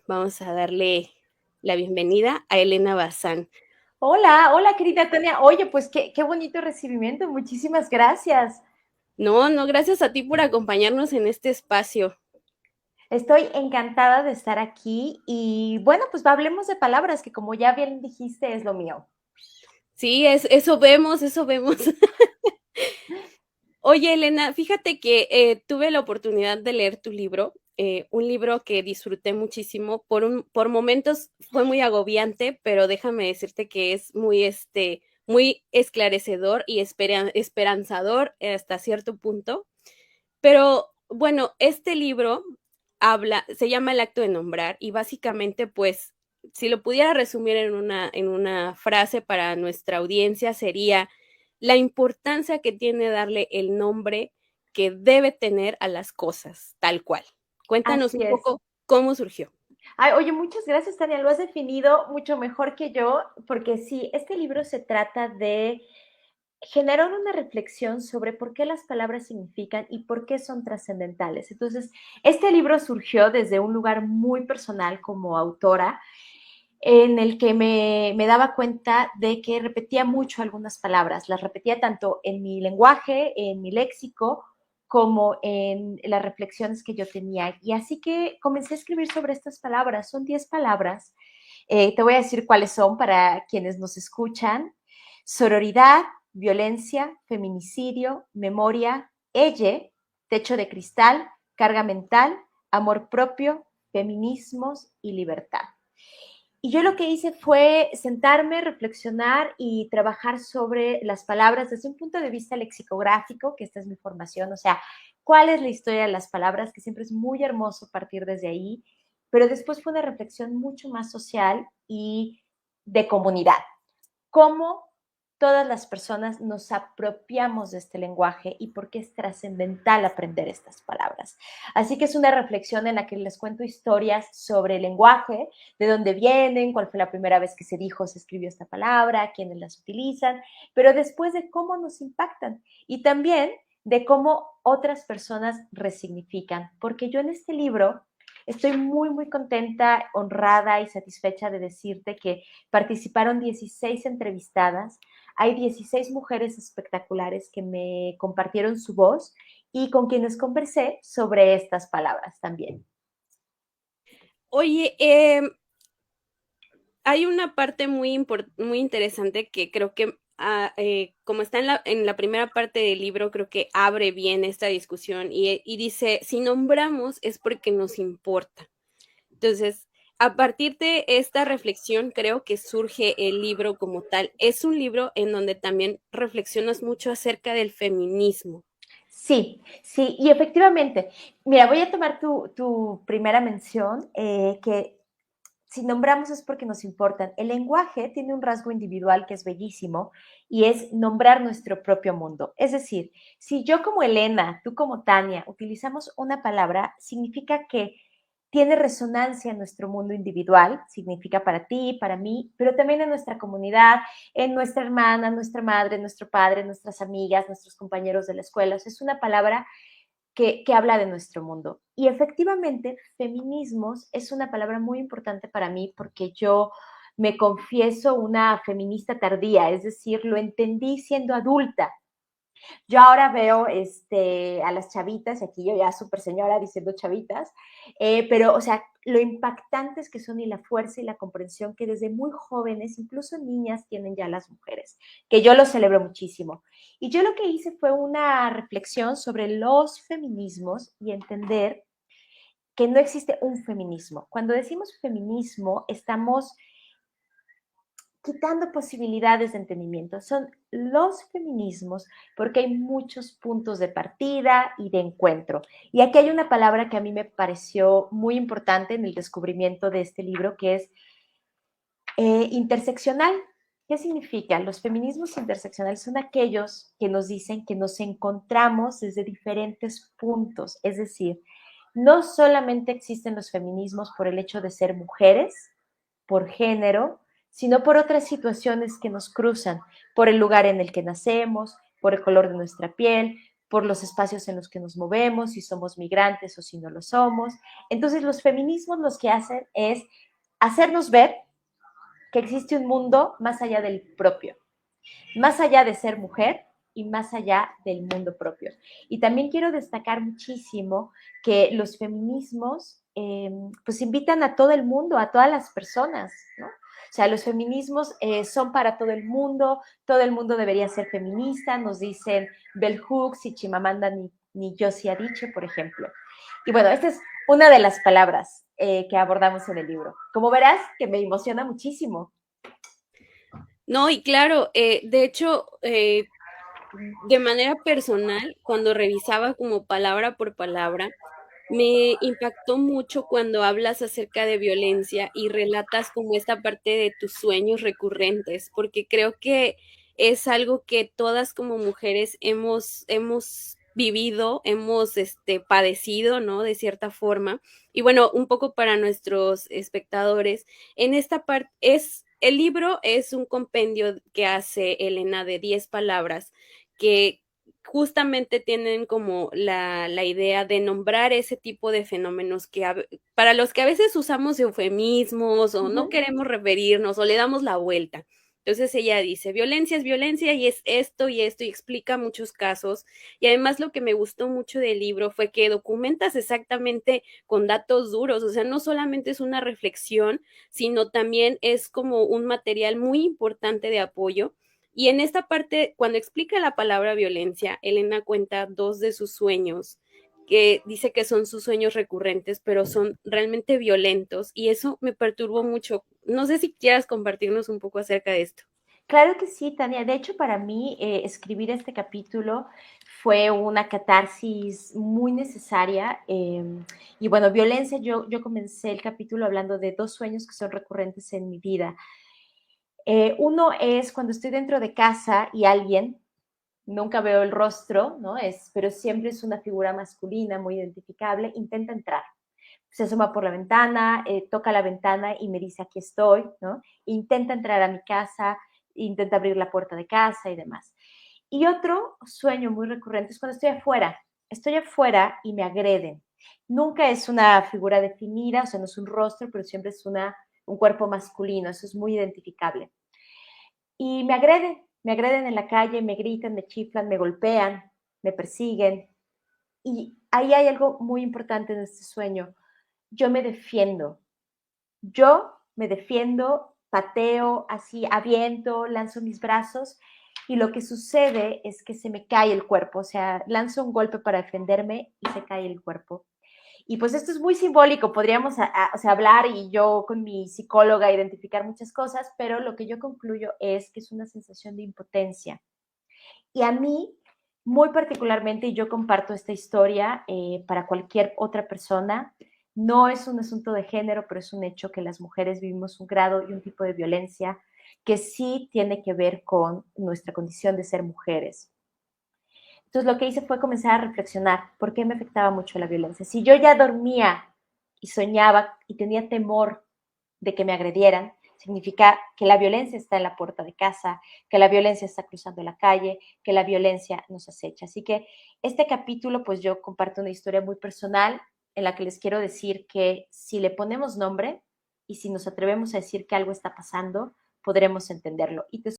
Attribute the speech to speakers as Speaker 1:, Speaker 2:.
Speaker 1: vamos a darle la bienvenida a Elena Bazán.
Speaker 2: Hola, hola querida Tania. Oye, pues qué bonito recibimiento. Muchísimas gracias.
Speaker 1: No, no, gracias a ti por acompañarnos en este espacio.
Speaker 2: Estoy encantada de estar aquí y bueno, pues hablemos de palabras, que como ya bien dijiste, es lo mío.
Speaker 1: Sí, eso vemos, eso vemos. Oye, Elena, fíjate que tuve la oportunidad de leer tu libro, un libro que disfruté muchísimo. Por momentos fue muy agobiante, pero déjame decirte que es muy esclarecedor y esperanzador hasta cierto punto. Pero bueno, este libro se llama El acto de nombrar y básicamente, pues, si lo pudiera resumir en una frase para nuestra audiencia, sería la importancia que tiene darle el nombre que debe tener a las cosas, tal cual. Cuéntanos
Speaker 2: Así
Speaker 1: un
Speaker 2: es.
Speaker 1: poco cómo surgió.
Speaker 2: Ay, oye, muchas gracias, Tania. Lo has definido mucho mejor que yo, porque sí, este libro se trata de generar una reflexión sobre por qué las palabras significan y por qué son trascendentales. Entonces, este libro surgió desde un lugar muy personal como autora, en el que me daba cuenta de que repetía mucho algunas palabras. Las repetía tanto en mi lenguaje, en mi léxico, como en las reflexiones que yo tenía. Y así que comencé a escribir sobre estas palabras. Son 10 palabras. Te voy a decir cuáles son para quienes nos escuchan. Sororidad, violencia, feminicidio, memoria, elle, techo de cristal, carga mental, amor propio, feminismos y libertad. Y yo lo que hice fue sentarme, reflexionar y trabajar sobre las palabras desde un punto de vista lexicográfico, que esta es mi formación, o sea, cuál es la historia de las palabras, que siempre es muy hermoso partir desde ahí, pero después fue una reflexión mucho más social y de comunidad. Cómo todas las personas nos apropiamos de este lenguaje y por qué es trascendental aprender estas palabras. Así que es una reflexión en la que les cuento historias sobre el lenguaje, de dónde vienen, cuál fue la primera vez que se dijo, se escribió esta palabra, quiénes las utilizan, pero después de cómo nos impactan y también de cómo otras personas resignifican, porque yo en este libro estoy muy contenta, honrada y satisfecha de decirte que participaron 16 entrevistadas. Hay 16 mujeres espectaculares que me compartieron su voz y con quienes conversé sobre estas palabras también.
Speaker 1: Oye, hay una parte muy interesante que creo que, como está en la primera parte del libro, creo que abre bien esta discusión y dice, si nombramos es porque nos importa. Entonces, a partir de esta reflexión, creo que surge el libro como tal. Es un libro en donde también reflexionas mucho acerca del feminismo.
Speaker 2: Sí, sí, y efectivamente, mira, voy a tomar tu primera mención, que si nombramos es porque nos importan. El lenguaje tiene un rasgo individual que es bellísimo y es nombrar nuestro propio mundo. Es decir, si yo como Elena, tú como Tania, utilizamos una palabra, significa que tiene resonancia en nuestro mundo individual, significa para ti, para mí, pero también en nuestra comunidad, en nuestra hermana, nuestra madre, nuestro padre, nuestras amigas, nuestros compañeros de la escuela. O sea, es una palabra que habla de nuestro mundo. Y efectivamente, feminismos es una palabra muy importante para mí porque yo me confieso una feminista tardía, es decir, lo entendí siendo adulta. Yo ahora veo a las chavitas, y aquí yo ya súper señora diciendo chavitas, pero, o sea, lo impactantes que son y la fuerza y la comprensión que desde muy jóvenes, incluso niñas, tienen ya las mujeres, que yo lo celebro muchísimo. Y yo lo que hice fue una reflexión sobre los feminismos y entender que no existe un feminismo. Cuando decimos feminismo, estamos quitando posibilidades de entendimiento. Son los feminismos porque hay muchos puntos de partida y de encuentro. Y aquí hay una palabra que a mí me pareció muy importante en el descubrimiento de este libro, que es interseccional. ¿Qué significa? Los feminismos interseccionales son aquellos que nos dicen que nos encontramos desde diferentes puntos, es decir, no solamente existen los feminismos por el hecho de ser mujeres, por género, sino por otras situaciones que nos cruzan, por el lugar en el que nacemos, por el color de nuestra piel, por los espacios en los que nos movemos, si somos migrantes o si no lo somos. Entonces los feminismos lo que hacen es hacernos ver que existe un mundo más allá del propio, más allá de ser mujer y más allá del mundo propio. Y también quiero destacar muchísimo que los feminismos pues invitan a todo el mundo, a todas las personas, ¿no? O sea, los feminismos son para todo el mundo debería ser feminista, nos dicen Bell Hooks y Chimamanda Ngozi Adichie, por ejemplo. Y bueno, esta es una de las palabras que abordamos en el libro. Como verás, que me emociona muchísimo.
Speaker 1: No, y claro, de hecho, de manera personal, cuando revisaba como palabra por palabra, me impactó mucho cuando hablas acerca de violencia y relatas como esta parte de tus sueños recurrentes, porque creo que es algo que todas como mujeres hemos vivido, hemos padecido, ¿no? De cierta forma. Y bueno, un poco para nuestros espectadores, en esta parte el libro es un compendio que hace Elena de 10 palabras que justamente tienen como la idea de nombrar ese tipo de fenómenos para los que a veces usamos eufemismos o
Speaker 2: Uh
Speaker 1: no
Speaker 2: -huh.
Speaker 1: queremos referirnos o le damos la vuelta. Entonces ella dice, violencia es violencia y es esto y explica muchos casos. Y además lo que me gustó mucho del libro fue que documentas exactamente con datos duros, o sea, no solamente es una reflexión, sino también es como un material muy importante de apoyo y en esta parte, cuando explica la palabra violencia, Elena cuenta dos de sus sueños, que dice que son sus sueños recurrentes, pero son realmente violentos, y eso me perturbó mucho. No sé si quieras compartirnos un poco acerca de esto.
Speaker 2: Claro que sí, Tania. De hecho, para mí escribir este capítulo fue una catarsis muy necesaria. Y bueno, violencia, yo comencé el capítulo hablando de dos sueños que son recurrentes en mi vida. Uno es cuando estoy dentro de casa y alguien, nunca veo el rostro, ¿no? Pero siempre es una figura masculina muy identificable, intenta entrar. Se asoma por la ventana, toca la ventana y me dice, aquí estoy, ¿no? Intenta entrar a mi casa, intenta abrir la puerta de casa y demás. Y otro sueño muy recurrente es cuando estoy afuera y me agreden. Nunca es una figura definida, o sea, no es un rostro, pero siempre es un cuerpo masculino, eso es muy identificable. Y me agreden en la calle, me gritan, me chiflan, me golpean, me persiguen. Y ahí hay algo muy importante en este sueño. Yo me defiendo, pateo, así aviento, lanzo mis brazos y lo que sucede es que se me cae el cuerpo, o sea, lanzo un golpe para defenderme y se cae el cuerpo. Y pues esto es muy simbólico, podríamos o sea, hablar y yo con mi psicóloga identificar muchas cosas, pero lo que yo concluyo es que es una sensación de impotencia. Y a mí, muy particularmente, y yo comparto esta historia para cualquier otra persona, no es un asunto de género, pero es un hecho que las mujeres vivimos un grado y un tipo de violencia que sí tiene que ver con nuestra condición de ser mujeres. Entonces lo que hice fue comenzar a reflexionar por qué me afectaba mucho la violencia. Si yo ya dormía y soñaba y tenía temor de que me agredieran, significa que la violencia está en la puerta de casa, que la violencia está cruzando la calle, que la violencia nos acecha. Así que este capítulo, pues yo comparto una historia muy personal en la que les quiero decir que si le ponemos nombre y si nos atrevemos a decir que algo está pasando, podremos entenderlo. Y te